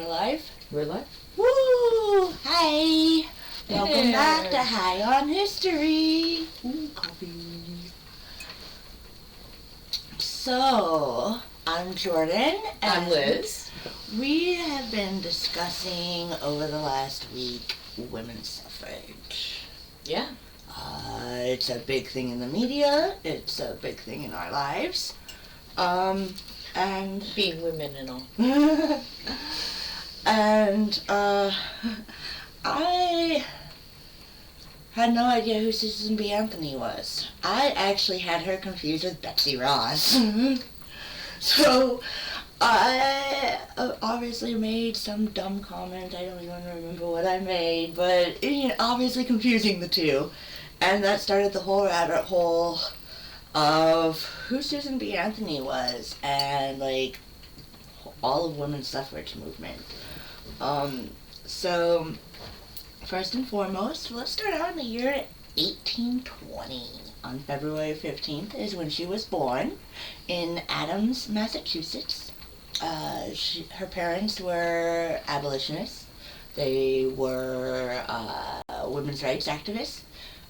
live? We're live. Woo! Hi! Welcome Yeah. back to High on History. Ooh, coffee. So, I'm Jordan. And I'm Liz. we have been discussing over the last week women's suffrage. Yeah. It's a big thing in the media. It's a big thing in our lives. And Being women and all. and I had no idea who Susan B. Anthony was. I actually had her confused with Betsy Ross. So I obviously made some dumb comment. I don't even remember what I made, but obviously confusing the two. And that started the whole rabbit hole of who Susan B. Anthony was and like all of women's suffrage movement. So first and foremost, let's start out in the year 1820. On February 15th is when she was born in Adams, Massachusetts. Her parents were abolitionists. They were women's rights activists.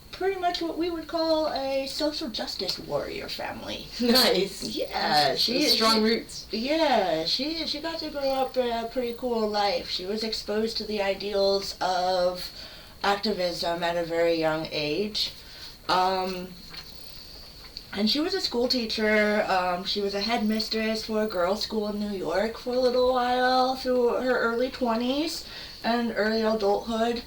Pretty much what we would call a social justice warrior family. Nice. Yeah, strong roots. Yeah, she got to grow up a pretty cool life. She was exposed to the ideals of activism at a very young age. And she was a school teacher. She was a headmistress for a girls' school in New York for a little while through her early 20s and early adulthood.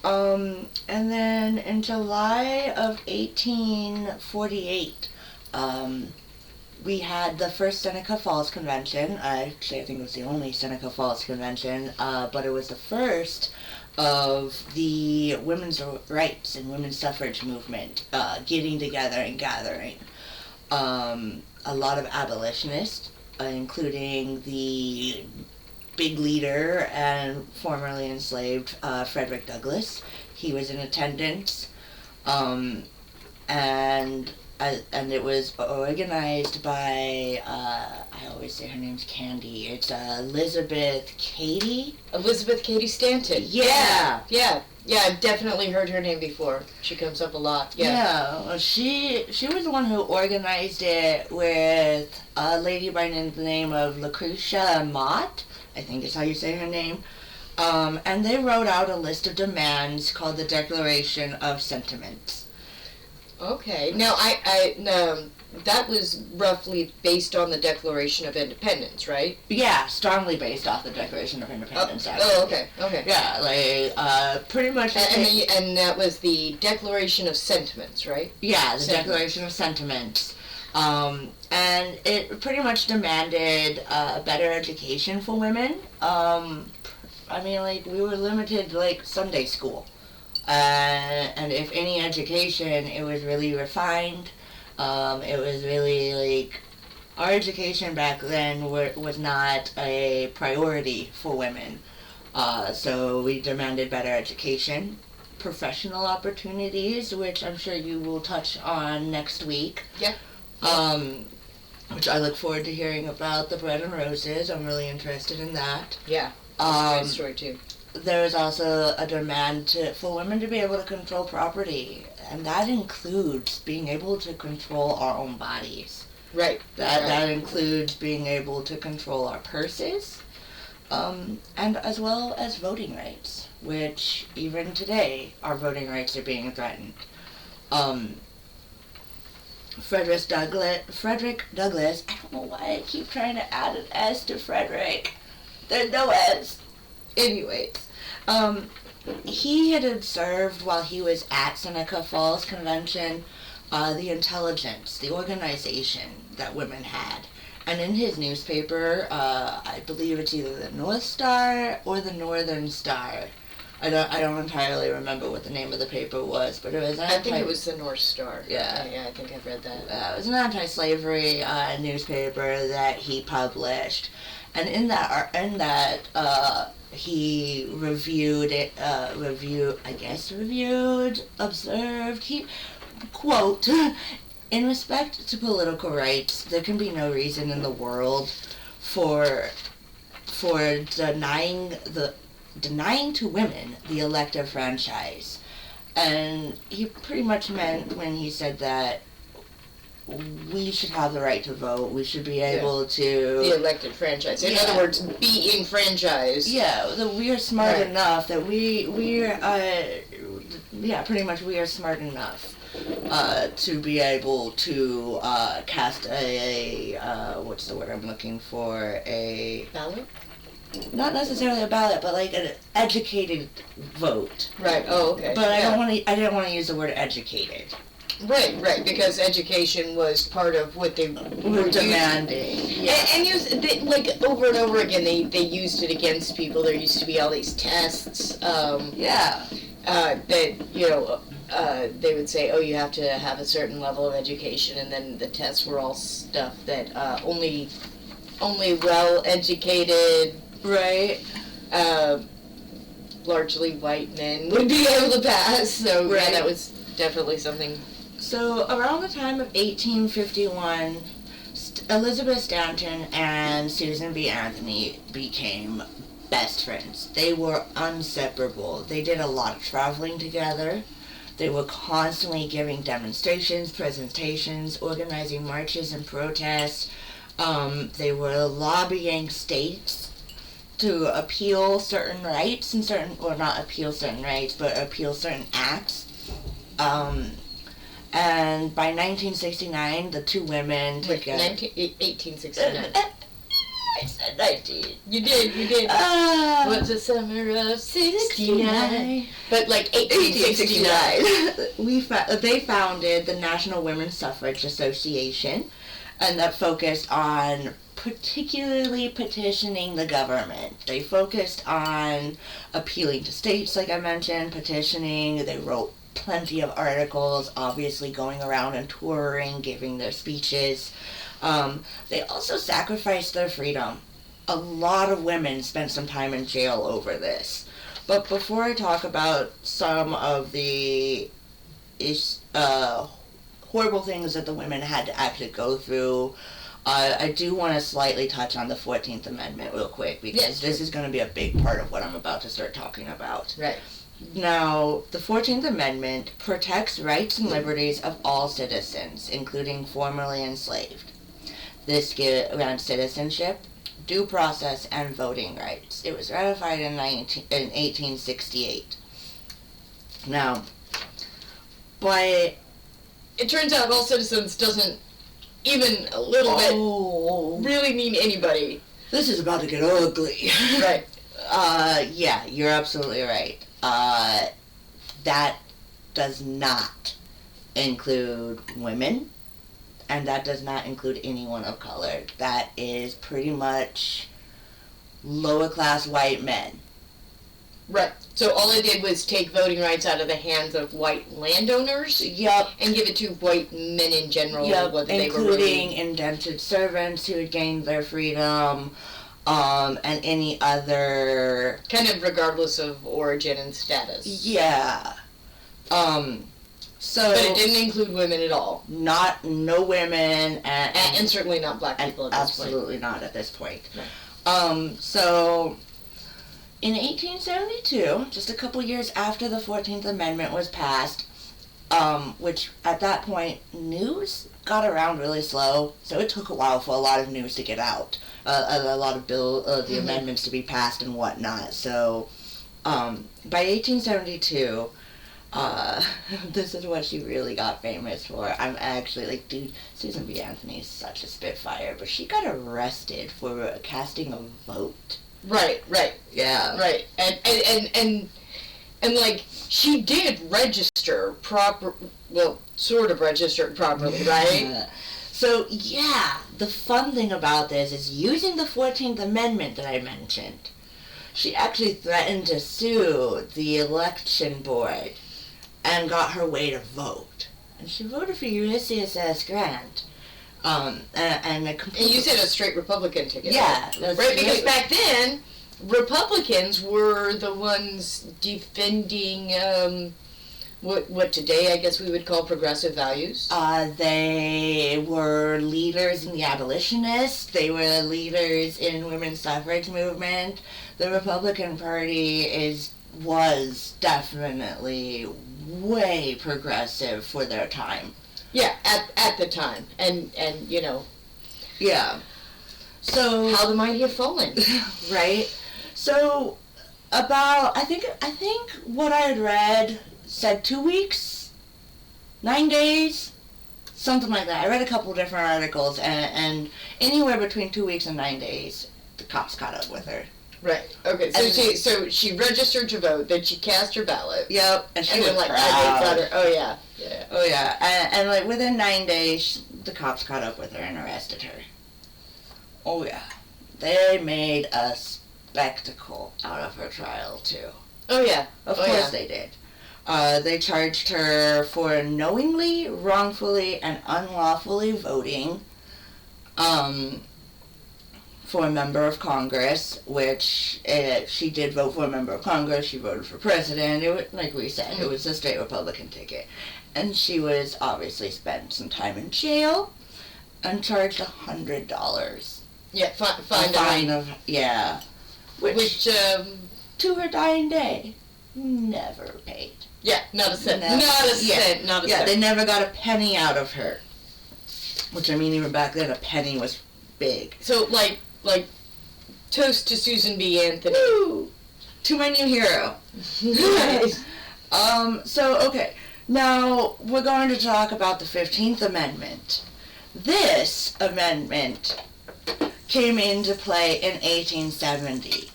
And then in July of 1848, we had the first Seneca Falls Convention. Actually, I think it was the only Seneca Falls Convention, but it was the first of the women's rights and women's suffrage movement getting together and gathering. A lot of abolitionists, including the big leader and formerly enslaved Frederick Douglass. He was in attendance, and it was organized by I always say her name's Candy. It's Elizabeth Cady Stanton. Yeah. I've definitely heard her name before. She comes up a lot. Yeah. Well, she was the one who organized it with a lady by the name of Lucretia Mott, I think is how you say her name. And they wrote out a list of demands called the Declaration of Sentiments. Okay. Now, that was roughly based on the Declaration of Independence, right? Yeah, strongly based off the Declaration of Independence. Okay. Yeah, pretty much. And that was the Declaration of Sentiments, right? Yeah, the Declaration of Sentiments. And it pretty much demanded better education for women. We were limited to, Sunday school. And if any education, it was really refined. It was really, our education back then was not a priority for women. So we demanded better education, professional opportunities, which I'm sure you will touch on next week. Yeah. Which I look forward to hearing about the bread and roses. I'm really interested in that. Yeah. That's a great story too. There is also a demand for women to be able to control property, and that includes being able to control our own bodies. Right. That includes being able to control our purses, and as well as voting rights, which even today our voting rights are being threatened. Frederick Douglass, I don't know why I keep trying to add an S to Frederick. There's no S. Anyways, he had observed while he was at Seneca Falls Convention the intelligence, the organization that women had. And in his newspaper, I believe it's either the North Star or the Northern Star. I don't entirely remember what the name of the paper was, but it was I think it was the North Star. Yeah. Yeah, I think I've read that. It was an anti-slavery newspaper that he published. And in that he observed, quote, in respect to political rights, there can be no reason in the world for for denying to women the elective franchise. And he pretty much meant when he said that we should have the right to vote. We should be able to... The elected franchise. In other words, be enfranchised. Yeah, that we are smart enough that we're pretty much we are smart enough to be able to cast what's the word I'm looking for? A... Ballot? Not necessarily a ballot, but like an educated vote. Right. Oh, okay. But I didn't want to use the word educated. Right, because education was part of what they were demanding. Yeah. Like over and over again, they used it against people. There used to be all these tests. That they would say, oh, you have to have a certain level of education, and then the tests were all stuff that only well-educated, right, largely white men would be able to pass. So yeah, that was definitely something. So around the time of 1851, Elizabeth Stanton and Susan B. Anthony became best friends. They were inseparable. They did a lot of traveling together. They were constantly giving demonstrations, presentations, organizing marches and protests. They were lobbying states to appeal certain rights and not appeal certain rights, but appeal certain acts. And by 1969, the two women together... 1869. I said 19. You did. What's the summer of 69? But like 1869. They founded the National Women's Suffrage Association, and that focused on particularly petitioning the government. They focused on appealing to states, like I mentioned, petitioning. They wrote plenty of articles, obviously going around and touring, giving their speeches. They also sacrificed their freedom. A lot of women spent some time in jail over this. But before I talk about some of the horrible things that the women had to actually go through, I do want to slightly touch on the 14th Amendment real quick, because this is going to be a big part of what I'm about to start talking about. Right. Now, the 14th Amendment protects rights and liberties of all citizens, including formerly enslaved. This grants citizenship, due process, and voting rights. It was ratified in 1868. Now, but... It turns out all citizens doesn't even a little bit really mean anybody. This is about to get ugly. Right. Yeah, you're absolutely right. That does not include women, and that does not include anyone of color. That is pretty much lower class white men. Right. So all it did was take voting rights out of the hands of white landowners. Yep. And give it to white men in general. Yep. Whether Including they were indentured servants who had gained their freedom, and any other... Kind of regardless of origin and status. Yeah. So... But it didn't include women at all. No women, and certainly not black people at this point. Absolutely not at this point. Right. So... In 1872, just a couple years after the 14th Amendment was passed, which at that point, news got around really slow, so it took a while for a lot of news to get out, a lot of the amendments to be passed and whatnot. So, by 1872, this is what she really got famous for. I'm actually like, dude, Susan B. Anthony is such a spitfire, but she got arrested for casting a vote. Right. Yeah. Right. And like, she did register sort of registered properly, right? So, yeah, the fun thing about this is using the 14th Amendment that I mentioned. She actually threatened to sue the election board and got her way to vote. And she voted for Ulysses S. Grant. And you said a straight Republican ticket. Yeah. Right, because back then, Republicans were the ones defending what today I guess we would call progressive values? They were leaders in the abolitionists. They were leaders in women's suffrage movement. The Republican Party was definitely way progressive for their time. Yeah, at the time, and you know. Yeah. So how the mighty have fallen, right? So about I think what I had read said 2 weeks, 9 days, something like that. I read a couple different articles, and anywhere between 2 weeks and 9 days, the cops caught up with her. Right. Okay. So she registered to vote. Then she cast her ballot. Yep. And she was like, proud. Oh yeah. Yeah. Oh yeah. And like within 9 days, the cops caught up with her and arrested her. Oh yeah. They made a spectacle out of her trial too. Oh yeah. Of course they did. They charged her for knowingly, wrongfully, and unlawfully voting for a member of Congress, which she did vote for a member of Congress. She voted for president. It was, like we said, it was a straight Republican ticket. And she was obviously spent some time in jail and charged $100. Yeah, fine of, yeah. Which to her dying day, never paid. Yeah, not a cent. Not a cent. Yeah, they never got a penny out of her. Which, I mean, even back then, a penny was big. So, like, toast to Susan B. Anthony. Woo! To my new hero. Nice. So, okay. Now, we're going to talk about the 15th Amendment. This amendment came into play in 1870.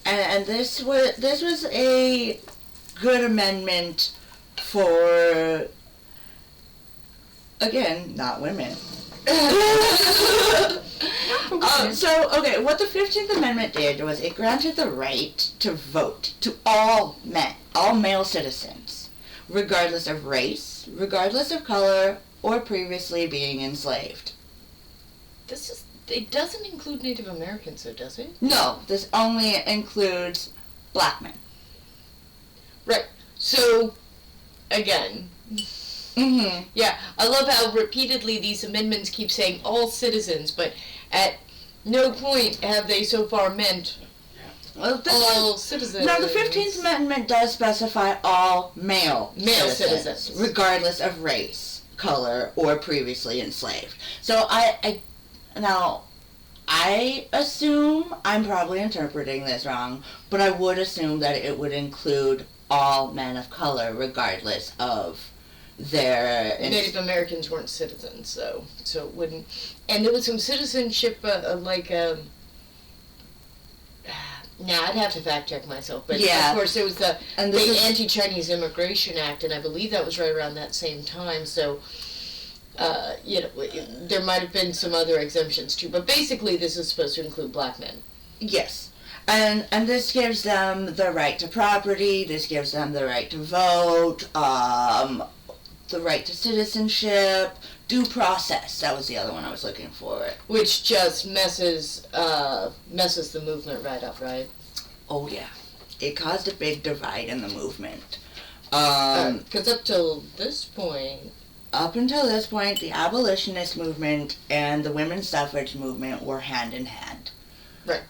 And this was a good amendment for, again, not women. So, okay, what the 15th Amendment did was it granted the right to vote to all men, all male citizens, regardless of race, regardless of color, or previously being enslaved. It doesn't include Native Americans, though, does it? No, this only includes black men. Right. So, again... Mm-hmm. Yeah, I love how repeatedly these amendments keep saying all citizens, but at no point have they so far meant all citizens. Now, the 15th Amendment does specify all male citizens, regardless of race, color, or previously enslaved. So I assume, I'm probably interpreting this wrong, but I would assume that it would include all men of color, regardless of their... Native Americans weren't citizens, so it wouldn't... And there was some citizenship, I'd have to fact check myself, but yeah. Of course there was the Anti-Chinese Immigration Act, and I believe that was right around that same time, so... there might have been some other exemptions too, but basically this is supposed to include black men. Yes. And this gives them the right to property, this gives them the right to vote, the right to citizenship, due process. That was the other one I was looking for. Which just messes the movement right up, right? Oh yeah. It caused a big divide in the movement. Because up until this point, the abolitionist movement and the women's suffrage movement were hand in hand. Right.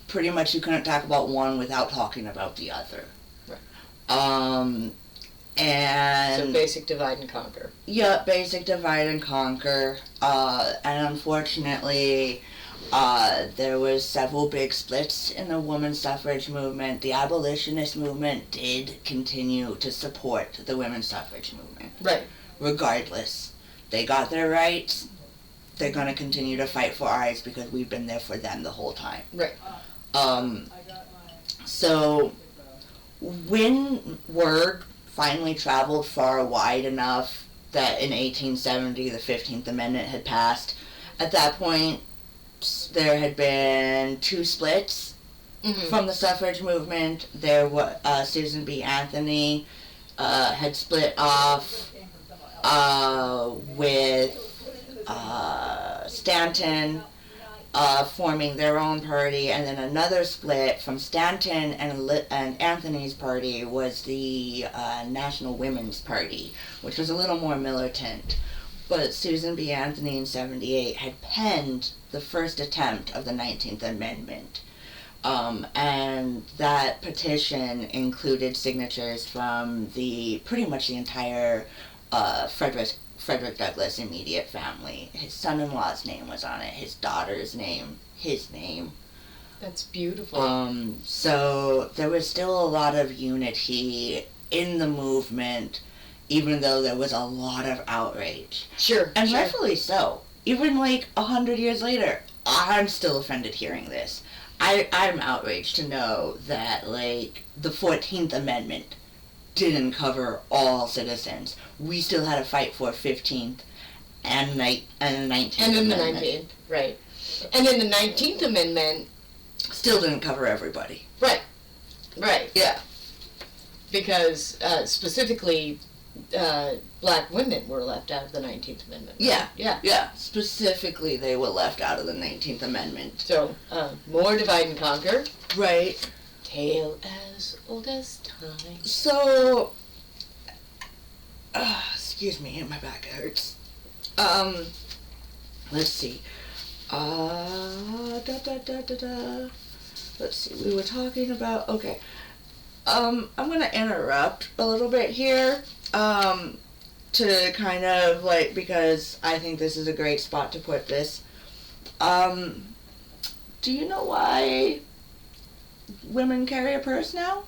Pretty much you couldn't talk about one without talking about the other. Right. And... So basic divide and conquer. Yeah, basic divide and conquer. And unfortunately, there was several big splits in the women's suffrage movement. The abolitionist movement did continue to support the women's suffrage movement. Right. Regardless. They got their rights. They're going to continue to fight for ours because we've been there for them the whole time. Right. So, when word finally traveled far wide enough that in 1870 the 15th Amendment had passed, at that point there had been two splits from the suffrage movement. There was Susan B. Anthony had split off with Stanton, forming their own party, and then another split from Stanton and Anthony's party was the National Women's Party, which was a little more militant. But Susan B. Anthony in 1978 had penned the first attempt of the 19th Amendment. And that petition included signatures from pretty much the entire Frederick Douglass immediate family. His son-in-law's name was on it, his daughter's name, his name. That's beautiful. So there was still a lot of unity in the movement, even though there was a lot of outrage. Sure. And rightfully so. Even 100 years later, I'm still offended hearing this. I'm outraged to know that the 14th Amendment didn't cover all citizens. We still had to fight for 15th and the 19th and then Amendment. The 19th, right. And then the 19th Amendment still didn't cover everybody. Right. Yeah. Because specifically, black women were left out of the 19th Amendment. Right? Yeah. Yeah. Specifically, they were left out of the 19th Amendment. So, more divide and conquer. Right. Tale as old as time. So, excuse me, my back hurts. Let's see. Let's see, we were talking about, okay. I'm gonna interrupt a little bit here, to kind of, because I think this is a great spot to put this. Do you know why women carry a purse now?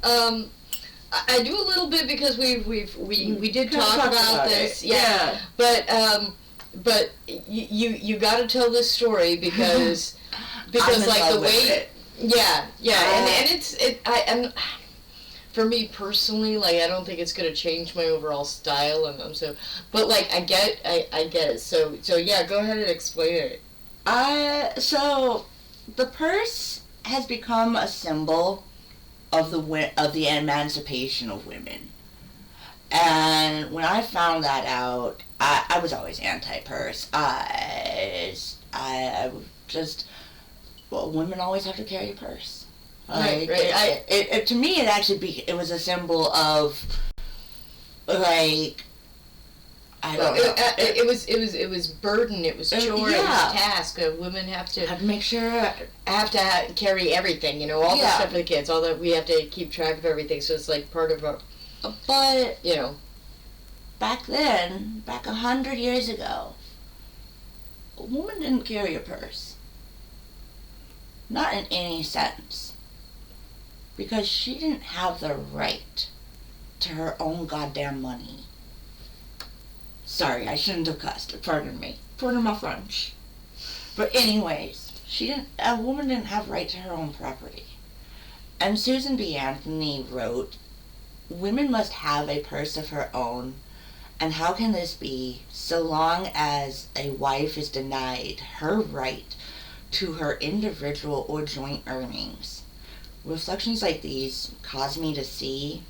I do a little bit because we did talk about this. Yeah. But you got to tell this story because the way. Yeah. And for me personally, I don't think it's gonna change my overall style, and but I get it. So yeah, go ahead and explain it. So the purse has become a symbol of the emancipation of women. And when I found that out, I was always anti-purse. I women always have to carry a purse. Right. To me, it was a symbol of, I don't know. It was burden. It was chore. It was task. Women have to make sure carry everything. All the stuff for the kids. All that we have to keep track of everything. So it's part of our. But back then, back 100 years ago, a woman didn't carry a purse. Not in any sense. Because she didn't have the right to her own goddamn money. Sorry, I shouldn't have cussed. Pardon me. Pardon my French. But anyways, a woman didn't have right to her own property. And Susan B. Anthony wrote, "Women must have a purse of her own, and how can this be so long as a wife is denied her right to her individual or joint earnings?" Reflections like these cause me to see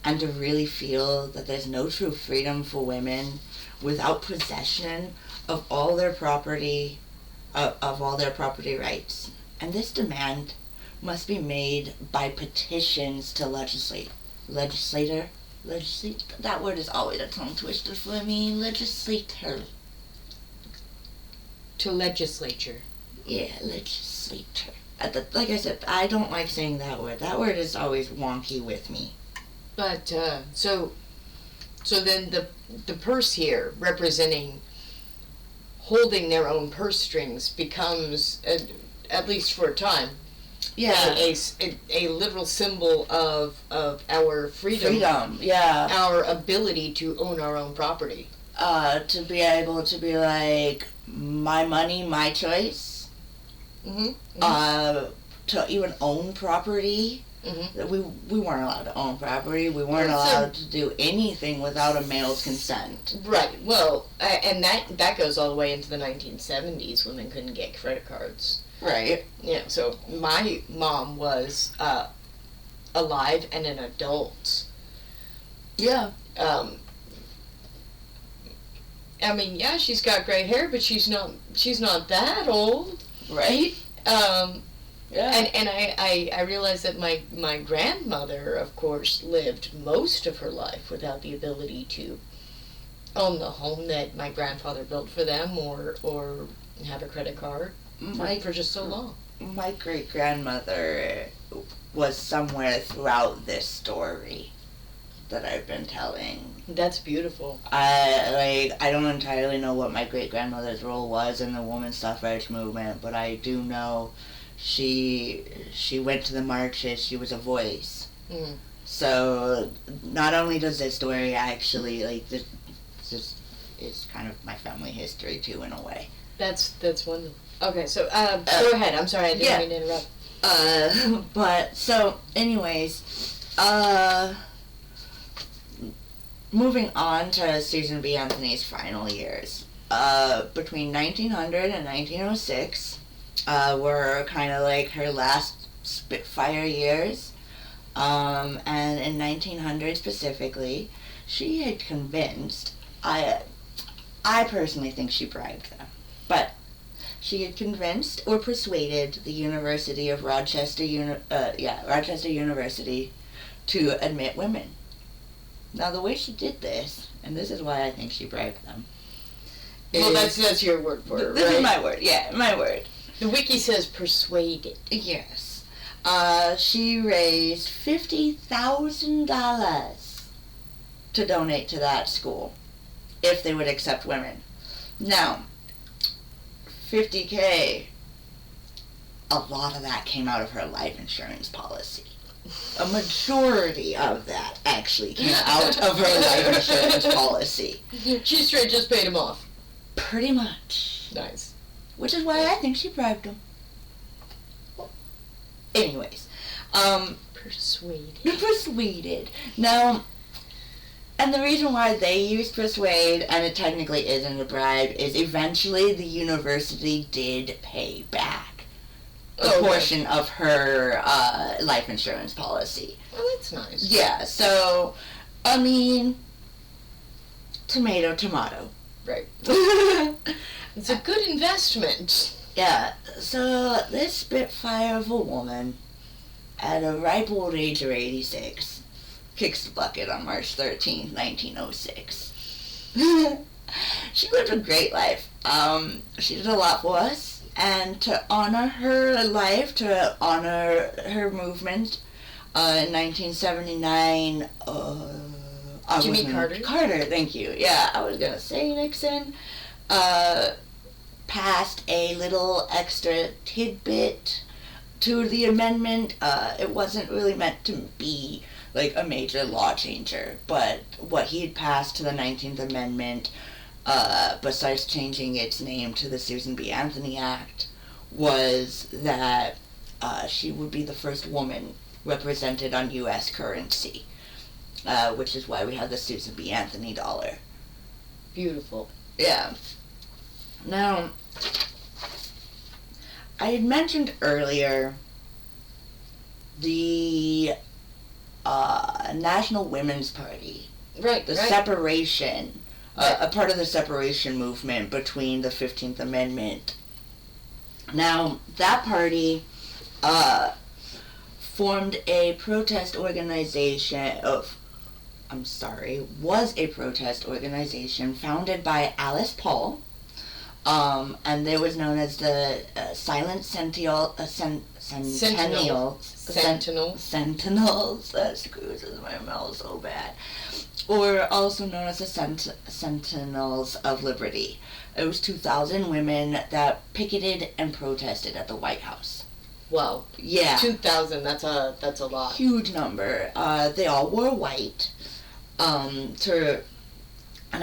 and to really feel that there's no true freedom for women without possession of all their property, of all their property rights. And this demand must be made by petitions to legislator. That word is always a tongue twister for me. Legislator. To legislature. Yeah, legislator. Like I said, I don't like saying that word. That word is always wonky with me. But, so then the purse here, representing holding their own purse strings, becomes, at least for a time, a literal symbol of our freedom. Our ability to own our own property. To be able to be my money, my choice. To even own property. We weren't allowed to own property. We weren't allowed to do anything without a male's consent. Right. Well, and that goes all the way into the 1970s. Women couldn't get credit cards. Right. Yeah. So my mom was alive and an adult. Yeah. I mean, yeah, she's got gray hair, but she's not that old. Right? Yeah. And I realized that my grandmother, of course, lived most of her life without the ability to own the home that my grandfather built for them or have a credit card for just so long. My great-grandmother was somewhere throughout this story that I've been telling. That's beautiful. I don't entirely know what my great-grandmother's role was in the women's suffrage movement, but I do know she went to the marches. She was a voice. Mm. So not only does this story actually, like, this is kind of my family history too, in a way. That's wonderful. Okay, so go ahead. I'm sorry, I didn't mean to interrupt. But so, anyways, moving on to Susan B. Anthony's final years. Between 1900 and 1906 were kind of like her last Spitfire years. And in 1900 specifically, she had convinced, I personally think she bribed them, but she had convinced or persuaded the University of Rochester University to admit women. Now, the way she did this, and this is why I think she bribed them. Well, that's your word for it, right? This is my word, yeah, my word. The wiki says persuaded. Yes. She raised $50,000 to donate to that school, if they would accept women. Now, $50K, a lot of that came out of her life insurance policy. A majority of that actually came out of her life insurance policy. She straight just paid him off. Pretty much. Nice. Which is why I think she bribed him. Anyways. Persuaded. Now, and the reason why they used persuade, and it technically isn't a bribe, is eventually the university did pay back a portion of her life insurance policy. Oh, that's nice. Yeah, so, I mean, tomato. Right. It's a good investment. Yeah, so this Spitfire of a woman, at a ripe old age of 86, kicks the bucket on March 13th, 1906. She lived a great life. She did a lot for us. And to honor her life, to honor her movement, in 1979, Jimmy Carter? Carter, thank you. Yeah, I was gonna say Nixon, passed a little extra tidbit to the amendment. It wasn't really meant to be like a major law changer, but what he had passed to the 19th Amendment, besides changing its name to the Susan B. Anthony Act, was that she would be the first woman represented on U.S. currency, which is why we have the Susan B. Anthony dollar. Beautiful. Yeah. Now, I had mentioned earlier the National Women's Party. Right, the separation, a part of the separation movement between the 15th Amendment. Now, that party formed a protest organization was a protest organization founded by Alice Paul, and they was known as the Silent Sentinels. That screws with my mouth so bad. Or also known as the Sentinels of Liberty. It was 2,000 women that picketed and protested at the White House. Wow. Yeah. 2,000, that's a lot. Huge number. They all wore white. And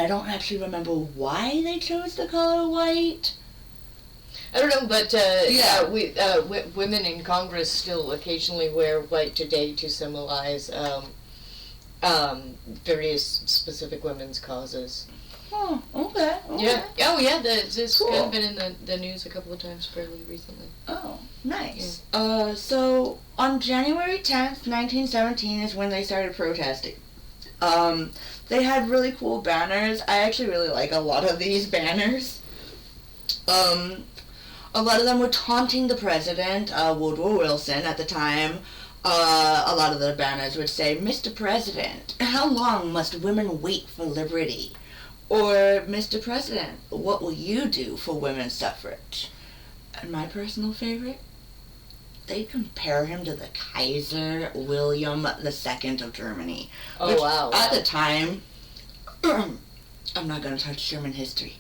I don't actually remember why they chose the color white. I don't know, but women in Congress still occasionally wear white today to symbolize various specific women's causes. Oh, okay. Yeah. Oh, yeah. This cool. Kind of been in the news a couple of times fairly recently. Oh, nice. Yeah. So on January 10th, 1917 is when they started protesting. They had really cool banners. I actually really like a lot of these banners. A lot of them were taunting the president, Woodrow Wilson, at the time. A lot of the banners would say, "Mr. President, how long must women wait for liberty?" Or, "Mr. President, what will you do for women's suffrage?" And my personal favorite? They compare him to the Kaiser William II of Germany. Oh, which, wow. At the time, I'm not going to touch German history.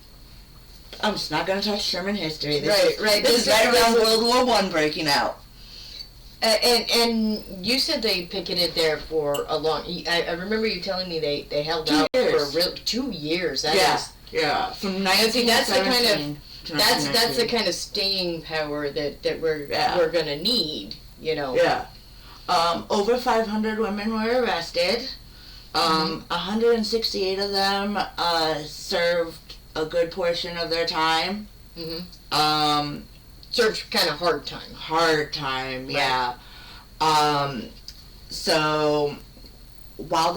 I'm just not going to touch German history. This is right around World War I breaking out. And you said they picketed there for a long... I remember you telling me they held out for 2 years. That is... Yeah. From 1917 to That's the kind of staying power that we're gonna need, you know. Yeah. Over 500 women were arrested. 168 of them served a good portion of their time. Served kind of hard time. Hard time, right. Yeah. So while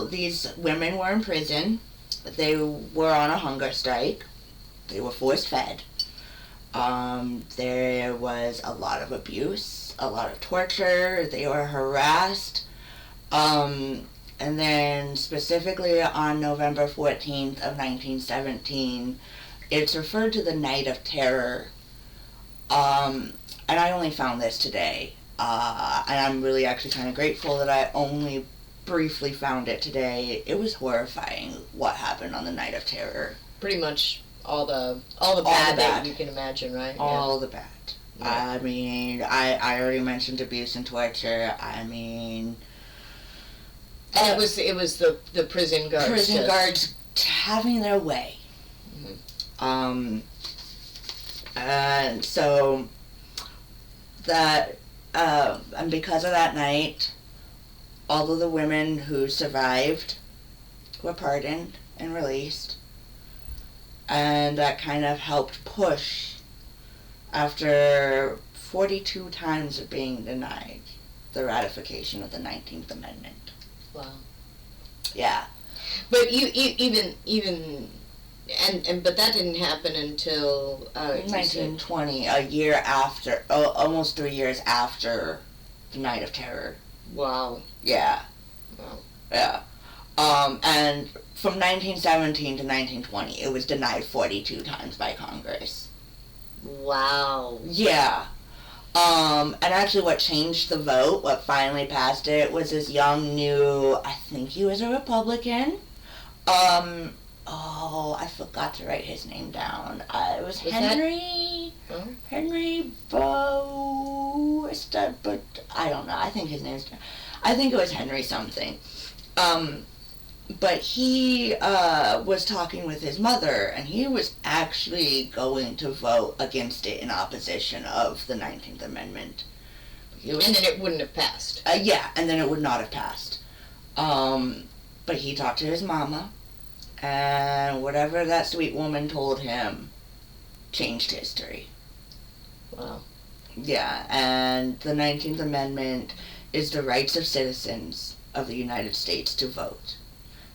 these women were in prison, they were on a hunger strike. They were force fed. There was a lot of abuse, a lot of torture. They were harassed. And then specifically on November 14th of 1917, it's referred to the Night of Terror. And I only found this today. And I'm really actually kind of grateful that I only briefly found it today. It was horrifying what happened on the Night of Terror. Pretty much all the bad that you can imagine, right? All the bad. Yeah. I mean, I already mentioned abuse and torture. I mean, and it was the prison guards. Prison guards having their way. And so that and because of that night, all of the women who survived were pardoned and released. And that kind of helped push, after 42 times of being denied, the ratification of the 19th Amendment. Wow. Yeah. But but that didn't happen until 1920, a year after, almost 3 years after the Night of Terror. Wow. Yeah. Wow. Yeah. And from 1917 to 1920, it was denied 42 times by Congress. Wow. Yeah. And actually what changed the vote, what finally passed it, was this young new, I think he was a Republican. I forgot to write his name down. It was Henry... Henry Bow... but I don't know. I think his name's... I think it was Henry something. But he was talking with his mother, and he was actually going to vote against it in opposition of the 19th Amendment. And then it wouldn't have passed. Yeah, and then it would not have passed. But he talked to his mama, and whatever that sweet woman told him changed history. Wow. Yeah, and the 19th Amendment is the rights of citizens of the United States to vote.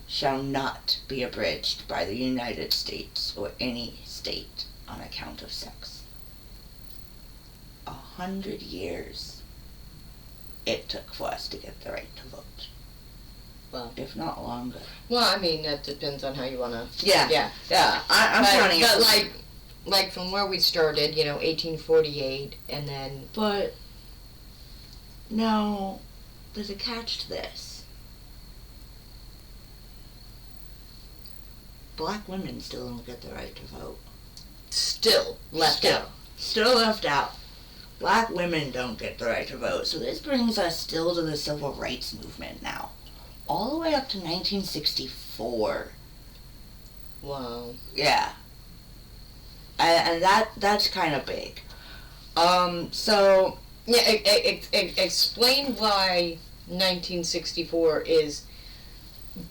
Shall not be abridged by the United States or any state on account of sex. 100 years it took for us to get the right to vote. Well, if not longer. Well, I mean, that depends on how you want to... Yeah. I'm counting it. But like from where we started, 1848, and then... But, no, there's a catch to this. Black women still don't get the right to vote. Still left out. Still left out. Black women don't get the right to vote. So this brings us still to the civil rights movement now. All the way up to 1964. Wow. Yeah. And that's kind of big. So... Yeah, explain why 1964 is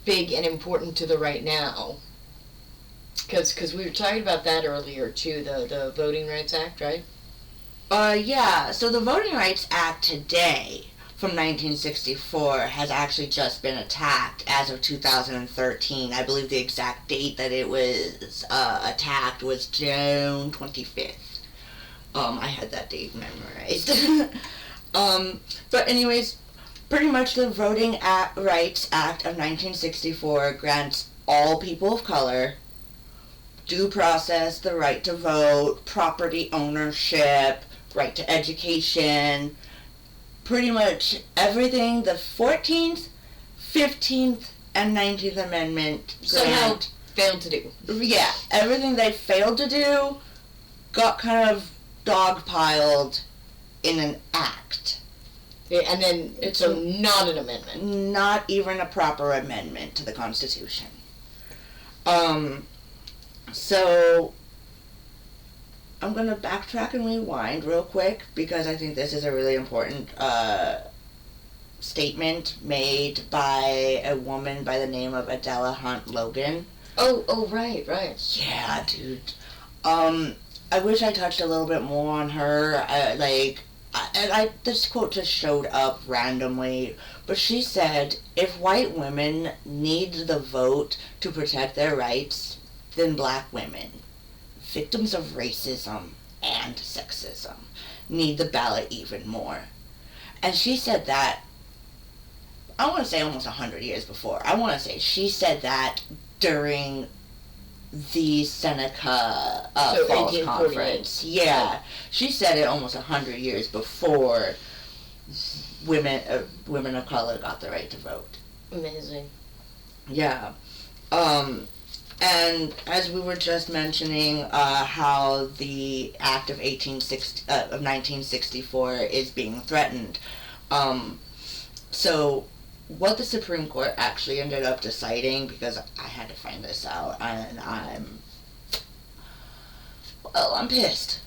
big and important to the right now. Because we were talking about that earlier, too, the Voting Rights Act, right? Yeah. So the Voting Rights Act today, from 1964 has actually just been attacked as of 2013. I believe the exact date that it was attacked was June 25th. I had that date memorized. But anyways, pretty much the Voting Rights Act of 1964 grants all people of color due process, the right to vote, property ownership, right to education, pretty much everything the 14th, 15th, and 19th Amendment somehow failed to do. Yeah, everything they failed to do got kind of dogpiled in an act. Yeah, and then it's not an amendment. Not even a proper amendment to the Constitution. So I'm going to backtrack and rewind real quick because I think this is a really important statement made by a woman by the name of Adela Hunt Logan. Oh, right. Yeah, dude. I wish I touched a little bit more on her. This quote just showed up randomly, but she said, if white women need the vote to protect their rights, then black women, victims of racism and sexism, need the ballot even more. And she said that, I want to say almost 100 years before. I want to say she said that during the Seneca Falls Conference. Yeah. She said it almost 100 years before women of color got the right to vote. Amazing. Yeah. And as we were just mentioning, how the Act of 1964 is being threatened. So what the Supreme Court actually ended up deciding, because I had to find this out, and I'm pissed.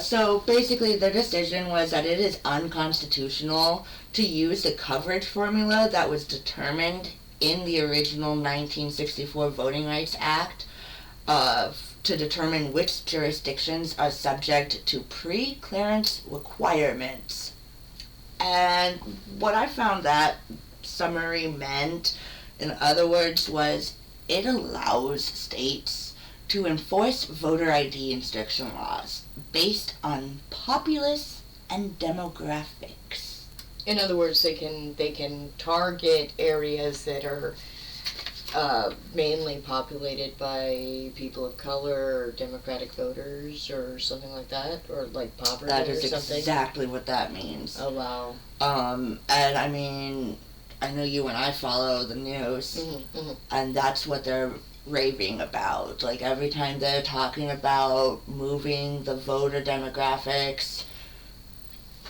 So basically the decision was that it is unconstitutional to use the coverage formula that was determined in the original 1964 Voting Rights Act to determine which jurisdictions are subject to pre-clearance requirements. And what I found that summary meant, in other words, was it allows states to enforce voter ID instruction laws based on populace and demographics. In other words, they can target areas that are mainly populated by people of color or Democratic voters or something like that, or like poverty or something. That is exactly what that means. Oh, wow. And I mean, I know you and I follow the news, and that's what they're raving about. Like, every time they're talking about moving the voter demographics,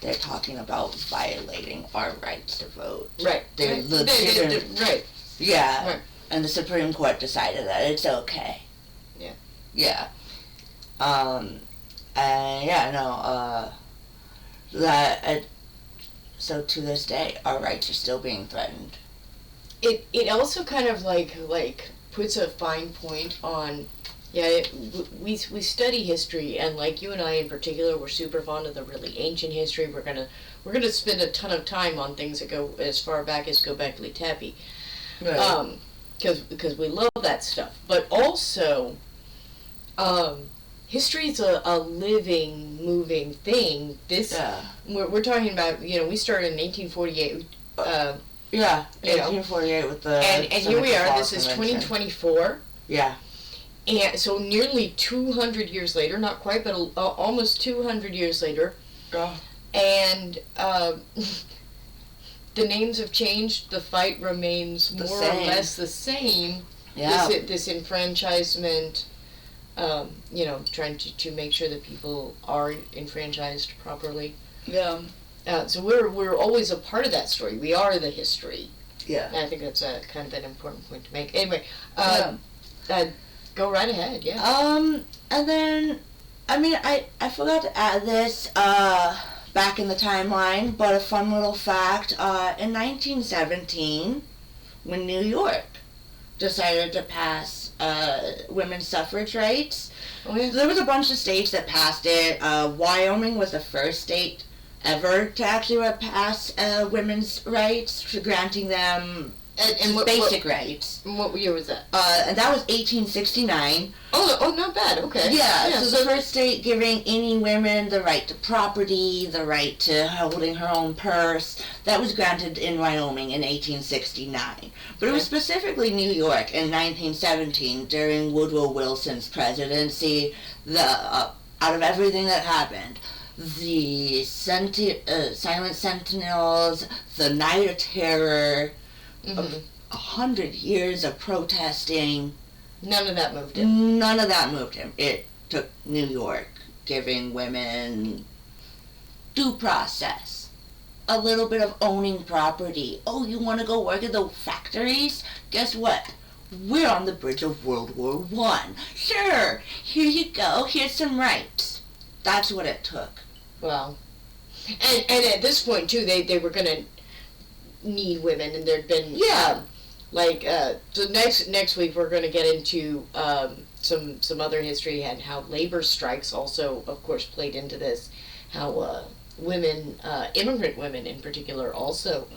they're talking about violating our rights to vote. Right. They're legit. Right. Yeah. Right. And the Supreme Court decided that it's okay. Yeah. Yeah. And yeah, no, so to this day, our rights are still being threatened. It also kind of like puts a fine point on, we study history, and like you and I in particular, we're super fond of the really ancient history. We're gonna spend a ton of time on things that go as far back as Göbekli Tepe, Right. Because we love that stuff. But also, history is a living, moving thing. We're talking about, we started in 1848. Yeah, 1848 with the... And here we are, this is 2024. Yeah. And so nearly 200 years later, not quite, but almost 200 years later. Oh. And the names have changed, the fight remains more or less the same. Yeah. This enfranchisement, trying to make sure that people are enfranchised properly. Yeah. So we're always a part of that story. We are the history. Yeah. And I think that's a kind of an important point to make. Anyway, go right ahead. Yeah. And then, I mean, I forgot to add this back in the timeline, but a fun little fact: in 1917, when New York decided to pass women's suffrage rights, there was a bunch of states that passed it. Wyoming was the first state. ever to actually pass women's rights, granting them and basic rights. What year was that? And that was 1869. Oh, not bad. Okay. Yeah, so the first state giving any women the right to property, the right to holding her own purse, that was granted in Wyoming in 1869. But it was specifically New York in 1917 during Woodrow Wilson's presidency. Out of everything that happened, the Silent Sentinels, the Night of Terror, 100 years of protesting. None of that moved him. None of that moved him. It took New York giving women due process, a little bit of owning property. Oh, you want to go work at the factories? Guess what? We're on the bridge of World War One. Sure, here you go. Here's some rights. That's what it took. Wow. And at this point, too, they were going to need women, and there'd been... Yeah. So next week we're going to get into some other history and how labor strikes also, of course, played into this. How women, immigrant women in particular, also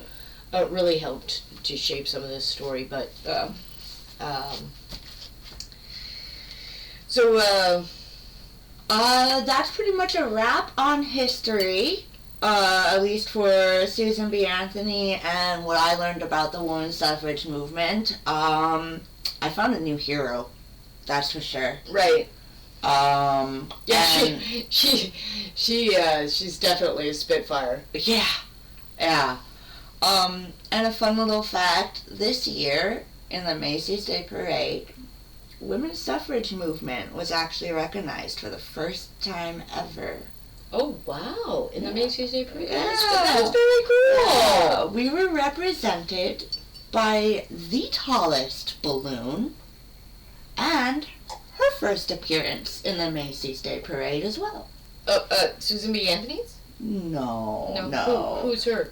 really helped to shape some of this story. But that's pretty much a wrap on history. At least for Susan B. Anthony and what I learned about the women's suffrage movement. I found a new hero, that's for sure. Right. Yeah, she's definitely a spitfire. Yeah. And a fun little fact, this year in the Macy's Day Parade, women's suffrage movement was actually recognized for the first time ever. Oh, wow. In the Macy's Day Parade? Yeah. That's very cool. We were represented by the tallest balloon and her first appearance in the Macy's Day Parade as well. Susan B. Anthony's? No. Who's her?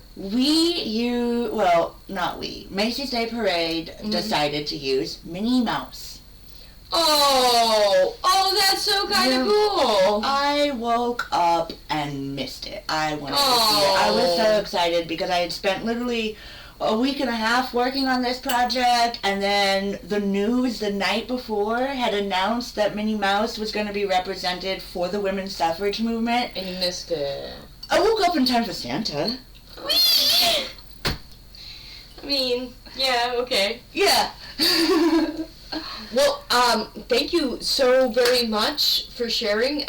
Not we. Macy's Day Parade decided to use Minnie Mouse. Oh, that's so kind of cool. I woke up and missed it. I wanted to see it. I was so excited because I had spent literally a week and a half working on this project, and then the news the night before had announced that Minnie Mouse was going to be represented for the women's suffrage movement. And you missed it. I woke up in time for Santa. Whee! I mean, yeah, okay. Yeah. Well, thank you so very much for sharing.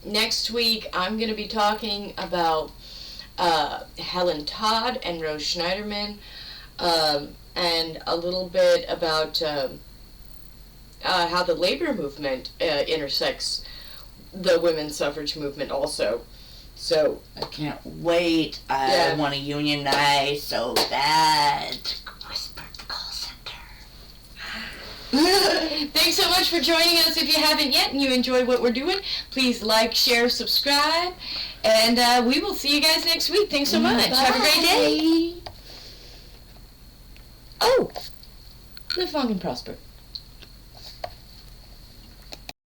Next week, I'm going to be talking about Helen Todd and Rose Schneiderman, and a little bit about how the labor movement intersects the women's suffrage movement also. So I can't wait. I want to unionize so bad. Whisper the call center. Thanks so much for joining us. If you haven't yet and you enjoy what we're doing, please like, share, subscribe, and we will see you guys next week. Thanks so much. Bye. Have a great day. Oh, live long and prosper.